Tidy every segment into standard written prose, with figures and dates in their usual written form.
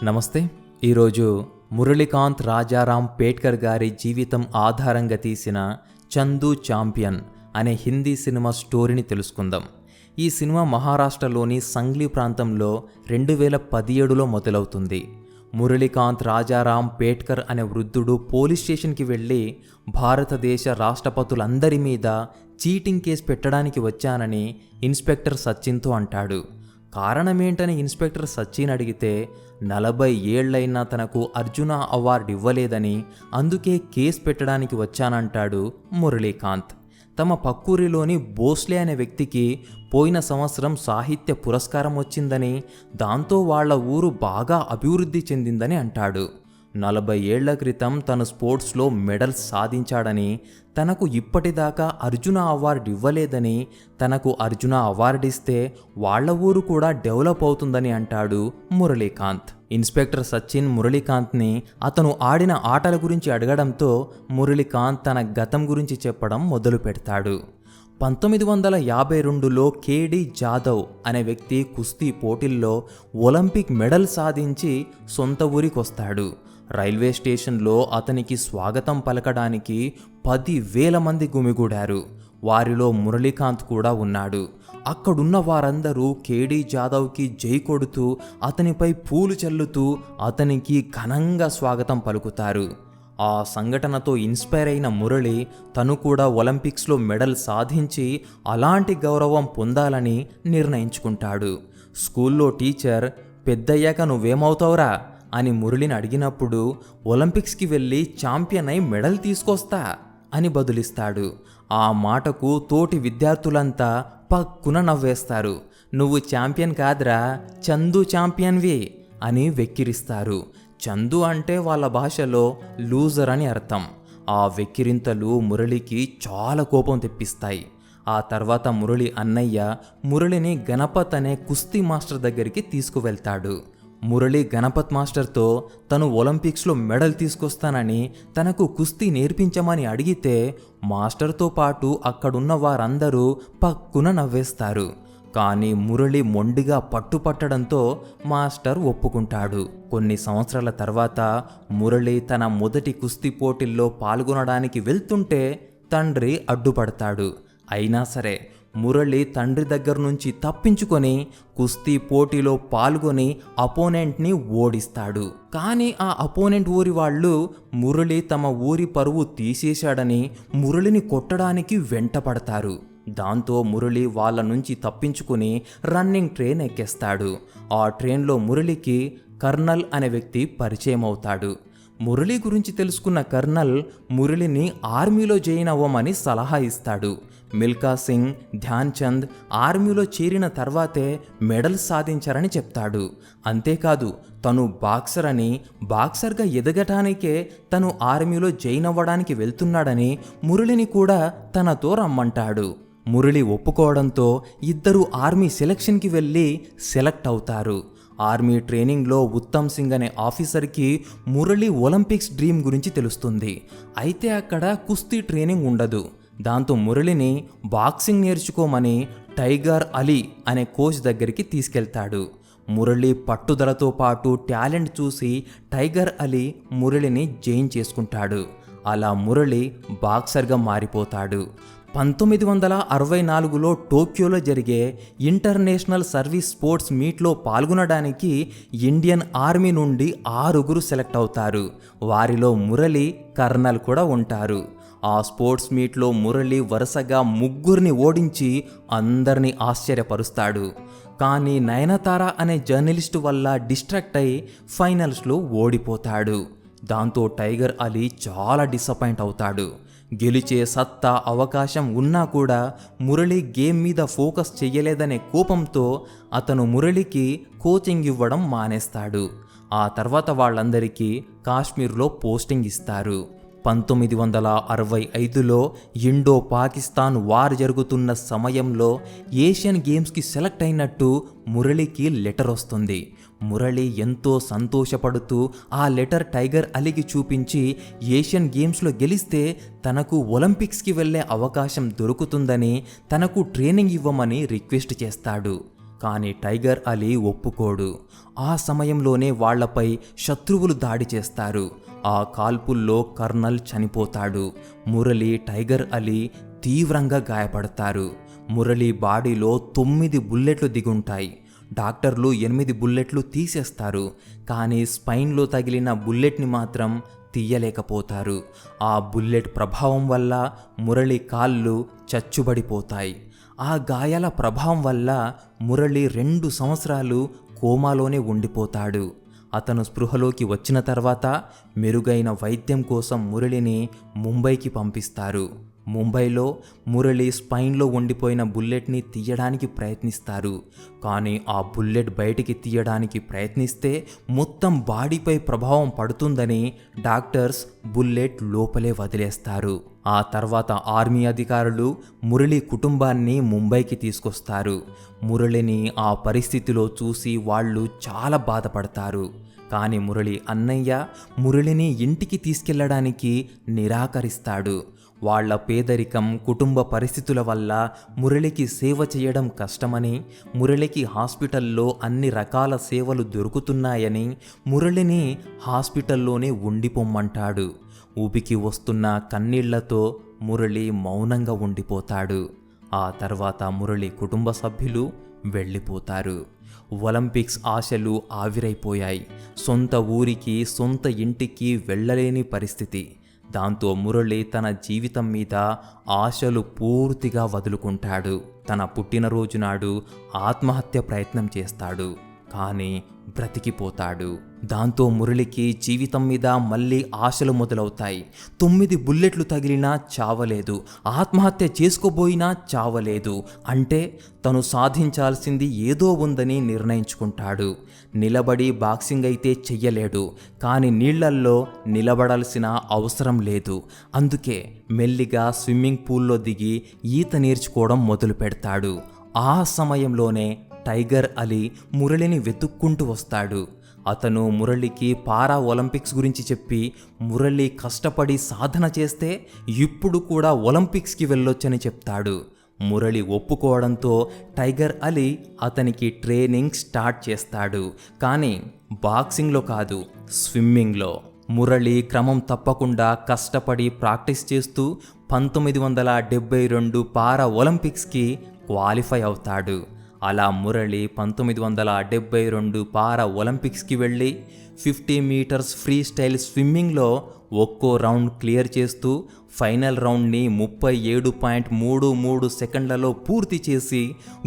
నమస్తే. ఈరోజు మురళీకాంత్ రాజారాం పేట్కర్ గారి జీవితం ఆధారంగా తీసిన చందు ఛాంపియన్ అనే హిందీ సినిమా స్టోరీని తెలుసుకుందాం. ఈ సినిమా మహారాష్ట్రలోని సంగ్లీ ప్రాంతంలో 2017లో మొదలవుతుంది. మురళీకాంత్ రాజారాం పేట్కర్ అనే వృద్ధుడు పోలీస్ స్టేషన్కి వెళ్ళి భారతదేశ రాష్ట్రపతులందరి మీద చీటింగ్ కేసు పెట్టడానికి వచ్చానని ఇన్స్పెక్టర్ సచిన్తో అంటాడు. కారణమేంటని ఇన్స్పెక్టర్ సచిన్ అడిగితే 40 ఏళ్లైనా తనకు అర్జున అవార్డు ఇవ్వలేదని, అందుకే కేసు పెట్టడానికి వచ్చానంటాడు మురళీకాంత్. తమ పక్కూరిలోని భోస్లే అనే వ్యక్తికి పోయిన సంవత్సరం సాహిత్య పురస్కారం వచ్చిందని, దాంతో వాళ్ల ఊరు బాగా అభివృద్ధి చెందిందని అంటాడు. 40 ఏళ్ల క్రితం తను స్పోర్ట్స్లో మెడల్స్ సాధించాడని, తనకు ఇప్పటిదాకా అర్జున అవార్డు ఇవ్వలేదని, తనకు అర్జున అవార్డు ఇస్తే వాళ్ల ఊరు కూడా డెవలప్ అవుతుందని అంటాడు మురళీకాంత్. ఇన్స్పెక్టర్ సచిన్ మురళీకాంత్ని అతను ఆడిన ఆటల గురించి అడగడంతో మురళీకాంత్ తన గతం గురించి చెప్పడం మొదలు పెడతాడు. 1952లో కేడి జాదవ్ అనే వ్యక్తి కుస్తీ పోటీల్లో ఒలింపిక్ మెడల్ సాధించి సొంత ఊరికొస్తాడు. రైల్వే స్టేషన్లో అతనికి స్వాగతం పలకడానికి 10,000 మంది గుమిగూడారు. వారిలో మురళీకాంత్ కూడా ఉన్నాడు. అక్కడున్న వారందరూ కేడి జాదవ్కి జై కొడుతూ, అతనిపై పూలు చల్లుతూ అతనికి ఘనంగా స్వాగతం పలుకుతారు. ఆ సంఘటనతో ఇన్స్పైర్ అయిన మురళి తను కూడా ఒలింపిక్స్లో మెడల్ సాధించి అలాంటి గౌరవం పొందాలని నిర్ణయించుకుంటాడు. స్కూల్లో టీచర్ పెద్దయ్యాక నువ్వేమవుతావురా అని మురళిని అడిగినప్పుడు ఒలింపిక్స్కి వెళ్ళి ఛాంపియన్ అయి మెడల్ తీసుకొస్తా అని బదులిస్తాడు. ఆ మాటకు తోటి విద్యార్థులంతా పక్కున నవ్వేస్తారు. నువ్వు ఛాంపియన్ కాదురా, చందు ఛాంపియన్వి అని వెక్కిరిస్తారు. చందు అంటే వాళ్ళ భాషలో లూజర్ అని అర్థం. ఆ వెక్కిరింతలు మురళికి చాలా కోపం తెప్పిస్తాయి. ఆ తర్వాత మురళి అన్నయ్య మురళిని గణపత్ అనే కుస్తీ మాస్టర్ దగ్గరికి తీసుకువెళ్తాడు. మురళి గణపత్ మాస్టర్తో తను ఒలింపిక్స్లో మెడల్ తీసుకొస్తానని, తనకు కుస్తీ నేర్పించమని అడిగితే మాస్టర్తో పాటు అక్కడున్న వారందరూ పక్కున నవ్వేస్తారు. కానీ మురళి మొండిగా పట్టుపట్టడంతో మాస్టర్ ఒప్పుకుంటాడు. కొన్ని సంవత్సరాల తర్వాత మురళి తన మొదటి కుస్తీ పోటీల్లో పాల్గొనడానికి వెళ్తుంటే తండ్రి అడ్డుపడతాడు. అయినా సరే మురళి తండ్రి దగ్గర నుంచి తప్పించుకొని కుస్తీ పోటీలో పాల్గొని అపోనెంట్ని ఓడిస్తాడు. కానీ ఆ అపోనెంట్ ఊరి వాళ్ళు మురళి తమ ఊరి పరువు తీసేశాడని మురళిని కొట్టడానికి వెంటపడతారు. దాంతో మురళి వాళ్ళ నుంచి తప్పించుకుని రన్నింగ్ ట్రైన్ ఎక్కేస్తాడు. ఆ ట్రైన్లో మురళికి కర్నల్ అనే వ్యక్తి పరిచయం అవుతాడు. మురళి గురించి తెలుసుకున్న కర్నల్ మురళిని ఆర్మీలో జాయిన్ అవ్వమని సలహా ఇస్తాడు. మిల్కా సింగ్, ధ్యాన్ చంద్ ఆర్మీలో చేరిన తర్వాతే మెడల్ సాధించారని చెప్తాడు. అంతేకాదు తను బాక్సర్ అని, బాక్సర్గా ఎదగటానికే తను ఆర్మీలో జాయిన్ అవ్వడానికి వెళ్తున్నాడని మురళిని కూడా తనతో రమ్మంటాడు. మురళి ఒప్పుకోవడంతో ఇద్దరు ఆర్మీ సెలక్షన్కి వెళ్ళి సెలెక్ట్ అవుతారు. ఆర్మీ ట్రైనింగ్లో ఉత్తమ్ సింగ్ అనే ఆఫీసర్కి మురళి ఒలింపిక్స్ డ్రీమ్ గురించి తెలుస్తుంది. అయితే అక్కడ కుస్తీ ట్రైనింగ్ ఉండదు. దాంతో మురళిని బాక్సింగ్ నేర్చుకోమని టైగర్ అలీ అనే కోచ్ దగ్గరికి తీసుకెళ్తాడు. మురళి పట్టుదలతో పాటు టాలెంట్ చూసి టైగర్ అలీ మురళిని జాయిన్ చేసుకుంటాడు. అలా మురళి బాక్సర్గా మారిపోతాడు. 1964లో టోక్యోలో జరిగే ఇంటర్నేషనల్ సర్వీస్ స్పోర్ట్స్ మీట్లో పాల్గొనడానికి ఇండియన్ ఆర్మీ నుండి 6 సెలెక్ట్ అవుతారు. వారిలో మురళి, కర్నల్ కూడా ఉంటారు. ఆ స్పోర్ట్స్ మీట్లో మురళి వరుసగా 3 ఓడించి అందరినీ ఆశ్చర్యపరుస్తాడు. కానీ నయనతార అనే జర్నలిస్టు వల్ల డిస్ట్రాక్ట్ అయి ఫైనల్స్లో ఓడిపోతాడు. దాంతో టైగర్ అలీ చాలా డిసప్పాయింట్ అవుతాడు. గెలిచే సత్తా, అవకాశం ఉన్నా కూడా మురళి గేమ్ మీద ఫోకస్ చెయ్యలేదనే కోపంతో అతను మురళికి కోచింగ్ ఇవ్వడం మానేస్తాడు. ఆ తర్వాత వాళ్ళందరికీ కాశ్మీర్లో పోస్టింగ్ ఇస్తారు. 1965లో ఇండో పాకిస్తాన్ వార్ జరుగుతున్న సమయంలో ఏషియన్ గేమ్స్కి సెలెక్ట్ అయినట్టు మురళికి లెటర్ వస్తుంది. మురళి ఎంతో సంతోషపడుతూ ఆ లెటర్ టైగర్ అలీకి చూపించి ఏషియన్ గేమ్స్లో గెలిస్తే తనకు ఒలింపిక్స్కి వెళ్ళే అవకాశం దొరుకుతుందని, తనకు ట్రైనింగ్ ఇవ్వమని రిక్వెస్ట్ చేస్తాడు. కానీ టైగర్ అలీ ఒప్పుకోడు. ఆ సమయంలోనే వాళ్లపై శత్రువులు దాడి చేస్తారు. ఆ కాల్పుల్లో కర్నల్ చనిపోతాడు. మురళి, టైగర్ అలీ తీవ్రంగా గాయపడతారు. మురళి బాడీలో 9 బుల్లెట్లు దిగుంటాయి. డాక్టర్లు 8 బుల్లెట్లు తీసేస్తారు. కానీ స్పైన్లో తగిలిన బుల్లెట్ని మాత్రం తీయలేకపోతారు. ఆ బుల్లెట్ ప్రభావం వల్ల మురళి కాళ్ళు చచ్చుబడిపోతాయి. ఆ గాయాల ప్రభావం వల్ల మురళి 2 సంవత్సరాలు కోమాలోనే ఉండిపోతాడు. అతను స్పృహలోకి వచ్చిన తర్వాత మెరుగైన వైద్యం కోసం మురళిని ముంబైకి పంపిస్తారు. ముంబైలో మురళి స్పైన్లో ఉండిపోయిన బుల్లెట్ని తీయడానికి ప్రయత్నిస్తారు. కానీ ఆ బుల్లెట్ బయటికి తీయడానికి ప్రయత్నిస్తే మొత్తం బాడీపై ప్రభావం పడుతుందని డాక్టర్స్ బుల్లెట్ లోపలే వదిలేస్తారు. ఆ తర్వాత ఆర్మీ అధికారులు మురళి కుటుంబాన్ని ముంబైకి తీసుకొస్తారు. మురళిని ఆ పరిస్థితిలో చూసి వాళ్ళు చాలా బాధపడతారు. కానీ మురళి అన్నయ్య మురళిని ఇంటికి తీసుకెళ్లడానికి నిరాకరిస్తాడు. వాళ్ల పేదరికం, కుటుంబ పరిస్థితుల వల్ల మురళికి సేవ చేయడం కష్టమని, మురళికి హాస్పిటల్లో అన్ని రకాల సేవలు దొరుకుతున్నాయని మురళిని హాస్పిటల్లోనే ఉండిపోమ్మంటాడు. ఊపికి వస్తున్న కన్నీళ్లతో మురళి మౌనంగా ఉండిపోతాడు. ఆ తర్వాత మురళి కుటుంబ సభ్యులు వెళ్ళిపోతారు. ఒలింపిక్స్ ఆశలు ఆవిరైపోయాయి. సొంత ఊరికి, సొంత ఇంటికి వెళ్ళలేని పరిస్థితి. దాంతో మురళి తన జీవితం మీద ఆశలు పూర్తిగా వదులుకుంటాడు. తన పుట్టినరోజు నాడు ఆత్మహత్య ప్రయత్నం చేస్తాడు. కానీ బ్రతికిపోతాడు. దాంతో మురళికి జీవితం మీద మళ్ళీ ఆశలు మొదలవుతాయి. 9 బుల్లెట్లు తగిలినా చావలేదు, ఆత్మహత్య చేసుకోబోయినా చావలేదు. అంటే తను సాధించాల్సింది ఏదో ఉందని నిర్ణయించుకుంటాడు. నిలబడి బాక్సింగ్ అయితే చెయ్యలేడు, కానీ నీళ్లల్లో నిలబడాల్సిన అవసరం లేదు. అందుకే మెల్లిగా స్విమ్మింగ్ పూల్లో దిగి ఈత నేర్చుకోవడం మొదలు పెడతాడు. ఆ సమయంలోనే టైగర్ అలీ మురళిని వెతుక్కుంటూ వస్తాడు. అతను మురళికి పారా ఒలింపిక్స్ గురించి చెప్పి మురళి కష్టపడి సాధన చేస్తే ఇప్పుడు కూడా ఒలింపిక్స్కి వెళ్ళొచ్చని చెప్తాడు. మురళి ఒప్పుకోవడంతో టైగర్ అలీ అతనికి ట్రైనింగ్ స్టార్ట్ చేస్తాడు. కానీ బాక్సింగ్లో కాదు, స్విమ్మింగ్లో. మురళి క్రమం తప్పకుండా కష్టపడి ప్రాక్టీస్ చేస్తూ 1972 పారా ఒలింపిక్స్కి క్వాలిఫై అవుతాడు. అలా మురళి 1972 పారా ఒలింపిక్స్కి వెళ్ళి 50 మీటర్స్ ఫ్రీ స్టైల్ స్విమ్మింగ్లో ఒక్కో రౌండ్ క్లియర్ చేస్తూ ఫైనల్ రౌండ్ని 37.33 సెకండ్లలో పూర్తి చేసి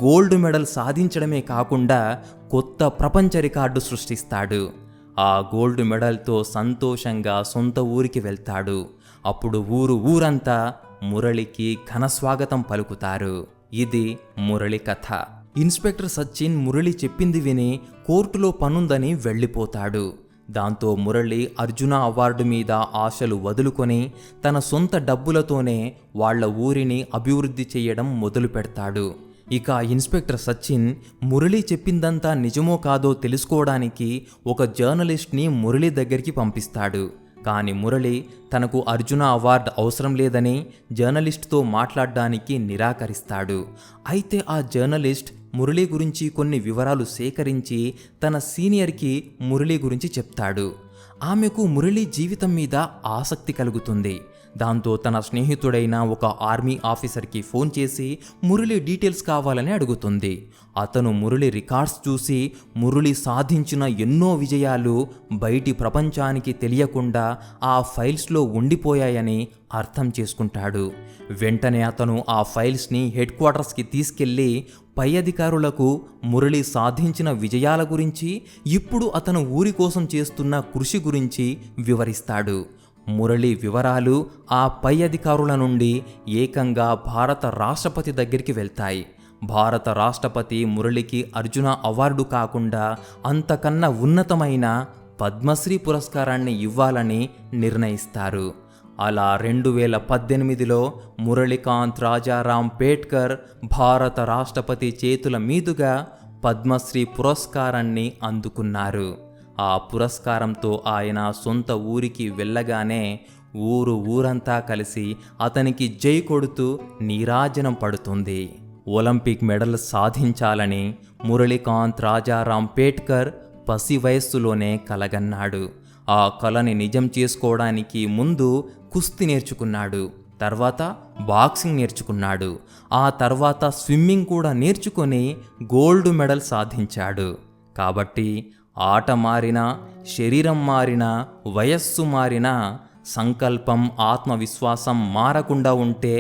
గోల్డ్ మెడల్ సాధించడమే కాకుండా కొత్త ప్రపంచ రికార్డు సృష్టిస్తాడు. ఆ గోల్డ్ మెడల్తో సంతోషంగా సొంత ఊరికి వెళ్తాడు. అప్పుడు ఊరంతా మురళికి ఘనస్వాగతం పలుకుతారు. ఇది మురళి కథ. ఇన్స్పెక్టర్ సచిన్ మురళి చెప్పింది విని కోర్టులో పనుందని వెళ్ళిపోతాడు. దాంతో మురళి అర్జున అవార్డు మీద ఆశలు వదులుకొని తన సొంత డబ్బులతోనే వాళ్ల ఊరిని అభివృద్ధి చేయడం మొదలు పెడతాడు. ఇక ఇన్స్పెక్టర్ సచిన్ మురళి చెప్పిందంతా నిజమో కాదో తెలుసుకోవడానికి ఒక జర్నలిస్ట్ని మురళి దగ్గరికి పంపిస్తాడు. కానీ మురళి తనకు అర్జున అవార్డు అవసరం లేదని జర్నలిస్ట్తో మాట్లాడడానికి నిరాకరిస్తాడు. అయితే ఆ జర్నలిస్ట్ మురళి గురించి కొన్ని వివరాలు సేకరించి తన సీనియర్కి మురళి గురించి చెప్తాడు. ఆమెకు మురళి జీవితం మీద ఆసక్తి కలుగుతుంది. దాంతో తన స్నేహితుడైన ఒక ఆర్మీ ఆఫీసర్కి ఫోన్ చేసి మురళి డీటెయిల్స్ కావాలని అడుగుతుంది. అతను మురళి రికార్డ్స్ చూసి మురళి సాధించిన ఎన్నో విజయాలు బయటి ప్రపంచానికి తెలియకుండా ఆ ఫైల్స్లో ఉండిపోయాయని అర్థం చేసుకుంటాడు. వెంటనే అతను ఆ ఫైల్స్ని హెడ్ క్వార్టర్స్కి తీసుకెళ్లి పై అధికారులకు మురళి సాధించిన విజయాల గురించి, ఇప్పుడు అతను ఊరి కోసం చేస్తున్న కృషి గురించి వివరిస్తాడు. మురళి వివరాలు ఆ పై అధికారుల నుండి ఏకంగా భారత రాష్ట్రపతి దగ్గరికి వెళ్తాయి. భారత రాష్ట్రపతి మురళికి అర్జున అవార్డు కాకుండా అంతకన్నా ఉన్నతమైన పద్మశ్రీ పురస్కారాన్ని ఇవ్వాలని నిర్ణయిస్తారు. అలా 2018లో మురళీకాంత్ రాజారాం పేట్కర్ భారత రాష్ట్రపతి చేతుల మీదుగా పద్మశ్రీ పురస్కారాన్ని అందుకున్నారు. ఆ పురస్కారంతో ఆయన సొంత ఊరికి వెళ్ళగానే ఊరంతా కలిసి అతనికి జై కొడుతూ నీరాజనం పడుతుంది. ఒలింపిక్ మెడల్ సాధించాలని మురళీకాంత్ రాజారాం పేట్కర్ పసి వయస్సులోనే కలగన్నాడు. ఆ కలని నిజం చేసుకోవడానికి ముందు కుస్తీ నేర్చుకున్నాడు, తర్వాత బాక్సింగ్ నేర్చుకున్నాడు, ఆ తర్వాత స్విమ్మింగ్ కూడా నేర్చుకొని గోల్డ్ మెడల్ సాధించాడు. కాబట్టి ఆట మారినా, శరీరం మారినా, వయస్సు మారినా, సంకల్పం, ఆత్మవిశ్వాసం మారకుండా ఉంటే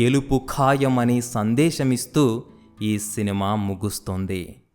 గెలుపు ఖాయమని సందేశమిస్తూ ఈ సినిమా ముగుస్తుంది.